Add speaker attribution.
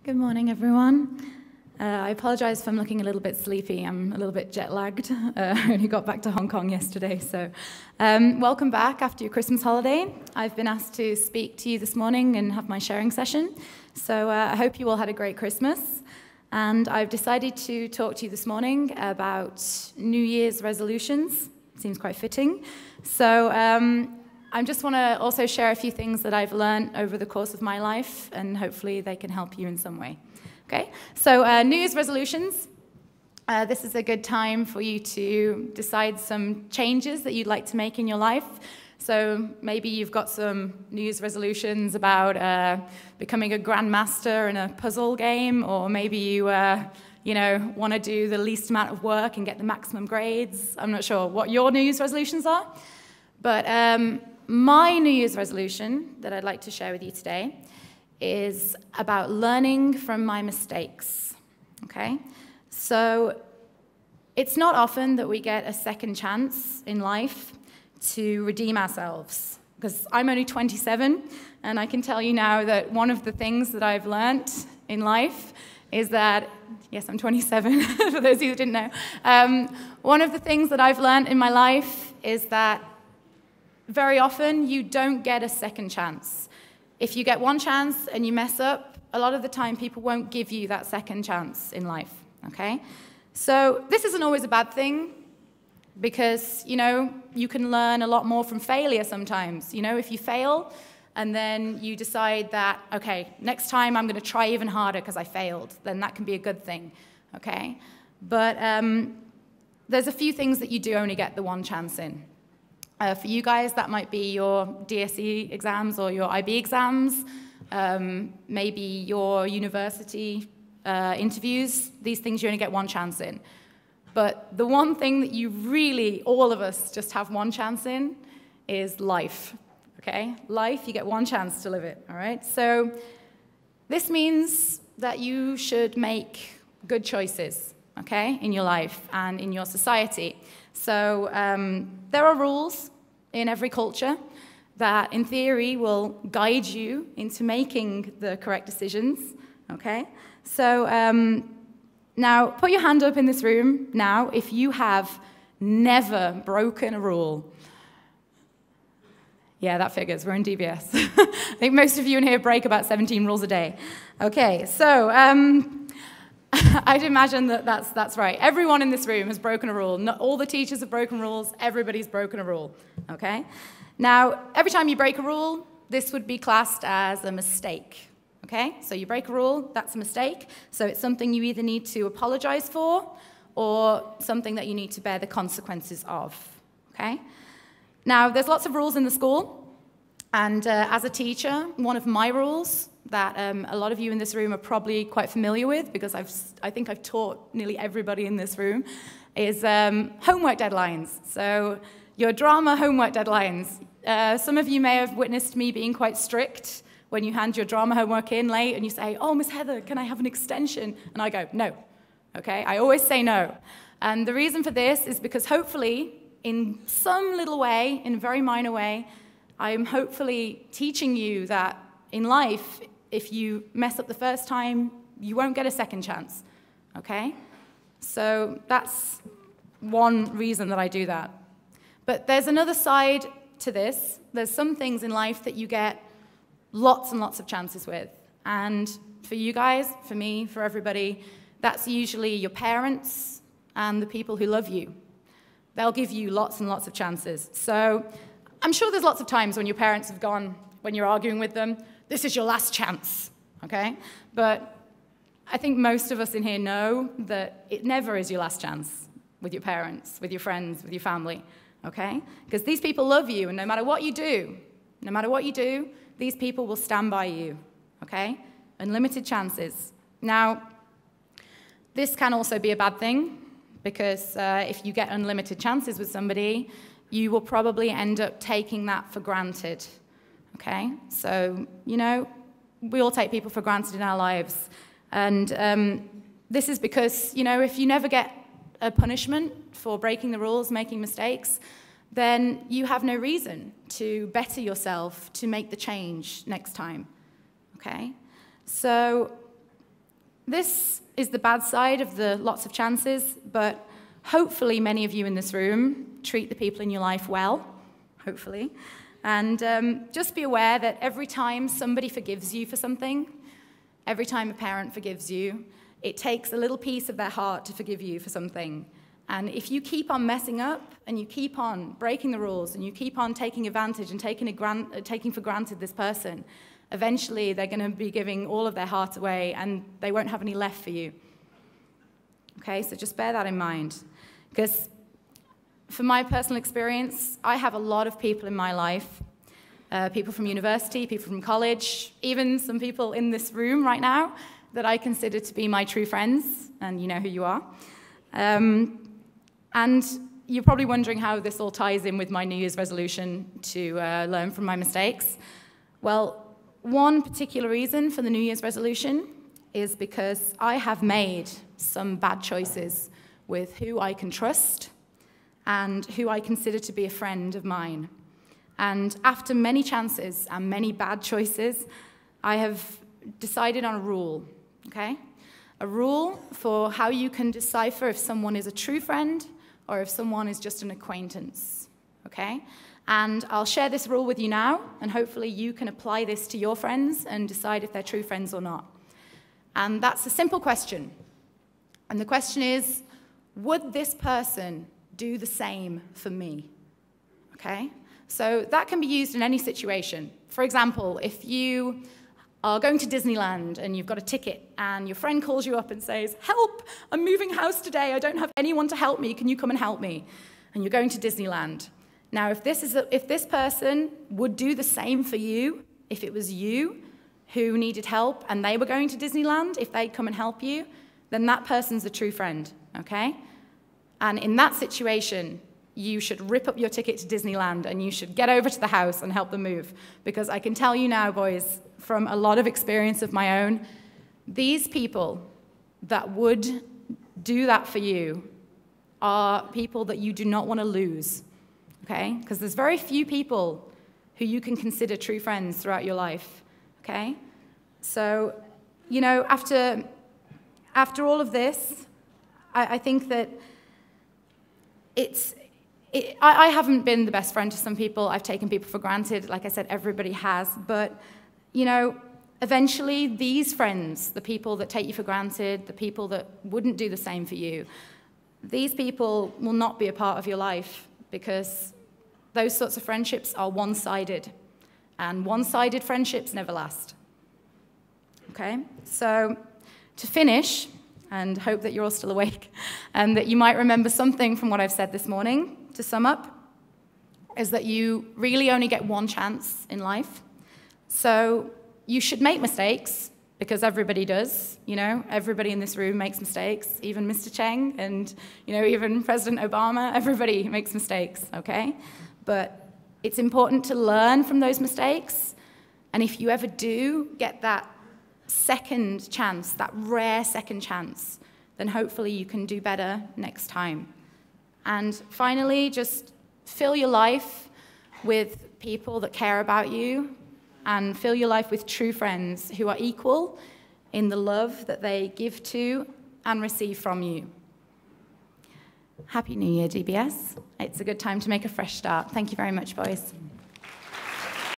Speaker 1: Good morning, everyone. I apologize if I'm looking a little bit sleepy. I'm a little bit jet-lagged. I only got back to Hong Kong yesterday, so welcome back after your Christmas holiday. I've been asked to speak to you this morning and have my sharing session, so I hope you all had a great Christmas. And I've decided to talk to you this morning about New Year's resolutions. Seems quite fitting. So I just want to also share a few things that I've learned over the course of my life, and hopefully they can help you in some way. Okay? So New Year's resolutions. This is a good time for you to decide some changes that you'd like to make in your life. So maybe you've got some New Year's resolutions about becoming a grandmaster in a puzzle game, or maybe you want to do the least amount of work and get the maximum grades. I'm not sure what your New Year's resolutions are, but my New Year's resolution that I'd like to share with you today is about learning from my mistakes, okay? So it's not often that we get a second chance in life to redeem ourselves, because I'm only 27, and I can tell you now that one of the things that I've learnt in life is that, yes, I'm 27, for those of you who didn't know. One of the things that I've learnt in my life is that very often, you don't get a second chance. If you get one chance and you mess up, a lot of the time people won't give you that second chance in life, okay? So this isn't always a bad thing because, you can learn a lot more from failure sometimes. If you fail and then you decide that, okay, next time I'm going to try even harder because I failed, then that can be a good thing, okay? But there's a few things that you do only get the one chance in. For you guys, that might be your DSE exams or your IB exams, maybe your university interviews. These things you only get one chance in. But the one thing that you really, all of us, just have one chance in is life, okay? Life, you get one chance to live it, all right? So this means that you should make good choices, okay, in your life and in your society. So there are rules in every culture that, in theory, will guide you into making the correct decisions, okay? So now, put your hand up in this room now if you have never broken a rule. Yeah, that figures. We're in DBS. I think most of you in here break about 17 rules a day. Okay, so I'd imagine that that's right. Everyone in this room has broken a rule. Not all the teachers have broken rules. Everybody's broken a rule, okay? Now, every time you break a rule, this would be classed as a mistake, okay? So you break a rule, that's a mistake. So it's something you either need to apologize for or something that you need to bear the consequences of, okay? Now, there's lots of rules in the school. And as a teacher, one of my rules that a lot of you in this room are probably quite familiar with, because I think I've taught nearly everybody in this room, is homework deadlines. So your drama homework deadlines. Some of you may have witnessed me being quite strict when you hand your drama homework in late and you say, "Oh, Miss Heather, can I have an extension?" And I go, "No." Okay? I always say no. And the reason for this is because hopefully, in some little way, in a very minor way, I'm hopefully teaching you that in life, if you mess up the first time, you won't get a second chance, okay? So that's one reason that I do that. But there's another side to this. There's some things in life that you get lots and lots of chances with. And for you guys, for me, for everybody, that's usually your parents and the people who love you. They'll give you lots and lots of chances. So I'm sure there's lots of times when your parents have gone, when you're arguing with them, "This is your last chance," okay? But I think most of us in here know that it never is your last chance with your parents, with your friends, with your family, okay? Because these people love you, and no matter what you do, these people will stand by you, okay? Unlimited chances. Now, this can also be a bad thing, because if you get unlimited chances with somebody, you will probably end up taking that for granted. Okay, so, we all take people for granted in our lives. And this is because, if you never get a punishment for breaking the rules, making mistakes, then you have no reason to better yourself, to make the change next time. Okay? So this is the bad side of the lots of chances, but hopefully many of you in this room treat the people in your life well, hopefully. And just be aware that every time somebody forgives you for something, every time a parent forgives you, it takes a little piece of their heart to forgive you for something. And if you keep on messing up and you keep on breaking the rules and you keep on taking advantage and taking for granted this person, eventually they're going to be giving all of their heart away and they won't have any left for you. Okay, so just bear that in mind. Because from my personal experience, I have a lot of people in my life, people from university, people from college, even some people in this room right now that I consider to be my true friends, and you know who you are. And you're probably wondering how this all ties in with my New Year's resolution to learn from my mistakes. Well, one particular reason for the New Year's resolution is because I have made some bad choices with who I can trust and who I consider to be a friend of mine. And after many chances and many bad choices, I have decided on a rule, okay? A rule for how you can decipher if someone is a true friend or if someone is just an acquaintance, okay? And I'll share this rule with you now, and hopefully you can apply this to your friends and decide if they're true friends or not. And that's a simple question. And the question is, would this person do the same for me? Okay? So that can be used in any situation. For example, if you are going to Disneyland and you've got a ticket and your friend calls you up and says, "Help, I'm moving house today, I don't have anyone to help me, can you come and help me?" And you're going to Disneyland. Now, if this person would do the same for you, if it was you who needed help and they were going to Disneyland, if they'd come and help you, then that person's a true friend, okay? And in that situation, you should rip up your ticket to Disneyland and you should get over to the house and help them move. Because I can tell you now, boys, from a lot of experience of my own, these people that would do that for you are people that you do not want to lose, okay? Because there's very few people who you can consider true friends throughout your life, okay? So, you know, after all of this, I think that I haven't been the best friend to some people. I've taken people for granted. Like I said, everybody has. But, you know, eventually these friends, the people that take you for granted, the people that wouldn't do the same for you, these people will not be a part of your life because those sorts of friendships are one-sided. And one-sided friendships never last. Okay? So to finish, and hope that you're all still awake, and that you might remember something from what I've said this morning, to sum up, is that you really only get one chance in life. So you should make mistakes, because everybody does, you know, everybody in this room makes mistakes, even Mr. Cheng and, you know, even President Obama, everybody makes mistakes, okay? But it's important to learn from those mistakes, and if you ever do get that second chance, that rare second chance, then hopefully you can do better next time. And finally, just fill your life with people that care about you and fill your life with true friends who are equal in the love that they give to and receive from you. Happy New Year, DBS. It's a good time to make a fresh start. Thank you very much, boys.